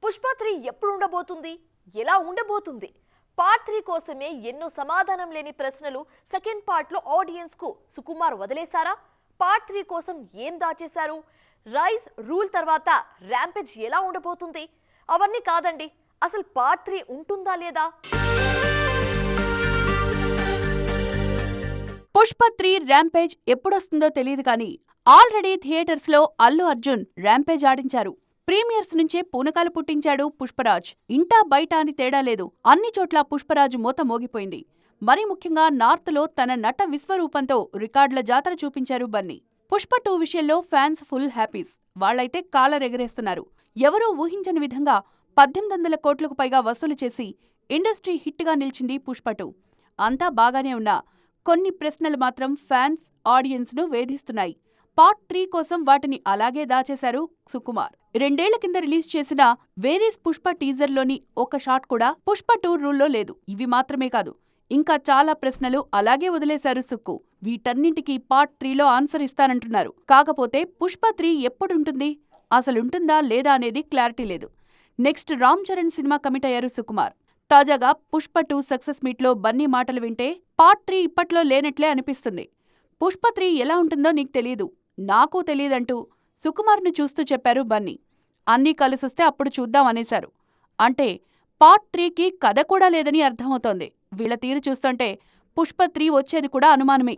పుష్ప 3 ఎప్పుడు ఉండబోతుంది? ఎలా ఉండబోతుంది? పార్ట్ 3 కోసమే ఎన్నో సమాధానం లేని ప్రశ్నలు సెకండ్ పార్ట్ లో ఆడియన్స్ కు సుకుమార్ వదిలేశారా? పార్ట్ 3 కోసం ఏం దాచేశారు? రైజ్ రూల్ తర్వాత ర్యాంపేజ్ ఎలా ఉండబోతుంది? అవన్నీ కాదండి, అసలు పార్ట్ 3 ఉంటుందా లేదా? పుష్ప 3 ర్యాంపేజ్ ఎప్పుడొస్తుందో తెలియదు కానీ ఆల్రెడీ థియేటర్స్ లో అల్లు అర్జున్ ర్యాంపేజ్ ఆడించారు. ప్రీమియర్స్ నుంచే పూనకాలు పుట్టించాడు పుష్పరాజ్. ఇంటా బయట అని తేడా లేదు, అన్ని చోట్ల పుష్పరాజు మోత మోగిపోయింది. మరీ ముఖ్యంగా నార్త్ లో తన నట విశ్వరూపంతో రికార్డుల జాతర చూపించారు బన్నీ. పుష్ప 2 విషయంలో ఫ్యాన్స్ ఫుల్ హ్యాపీస్. వాళ్లైతే కాలరెగరేస్తున్నారు. ఎవరూ ఊహించని విధంగా 1800 కోట్లకు పైగా వసూలు చేసి ఇండస్ట్రీ హిట్ గా నిలిచింది పుష్ప 2. అంతా బాగానే ఉన్నా కొన్ని ప్రశ్నలు మాత్రం ఫ్యాన్స్, ఆడియన్స్ ను వేధిస్తున్నాయి. పార్ట్ 3 కోసం వాటిని అలాగే దాచేశారు సుకుమార్. 2 ఏళ్ల కింద రిలీజ్ చేసిన వేరీస్ పుష్ప టీజర్లోని ఒక షాట్ కూడా పుష్ప 2 రూల్లో లేదు. ఇవి మాత్రమే కాదు, ఇంకా చాలా ప్రశ్నలు అలాగే వదిలేశారు సుక్కు. వీటన్నింటికీ పార్ట్ 3లో ఆన్సర్ ఇస్తానంటున్నారు. కాకపోతే పుష్ప 3 ఎప్పుడుంటుంది, అసలుంటుందా లేదా అనేది క్లారిటీ లేదు. Next Ram Charan cinema commit అయ్యారు సుకుమార్. తాజాగా పుష్ప 2 సక్సెస్ మీట్లో బన్నీ మాటలు వింటే పార్ట్ 3 ఇప్పట్లో లేనట్లే అనిపిస్తుంది. పుష్ప 3 ఎలా ఉంటుందో నీకు తెలీదు, నాకు తెలియదంటూ సుకుమార్ను చూస్తూ చెప్పారు బన్నీ. అన్నీ కలిసొస్తే అప్పుడు చూద్దాం అనేశారు. అంటే పార్ట్ 3కి కథ కూడా లేదని అర్థమవుతోంది. వీళ్ల తీరు చూస్తుంటే పుష్ప 3 వచ్చేది కూడా అనుమానమే.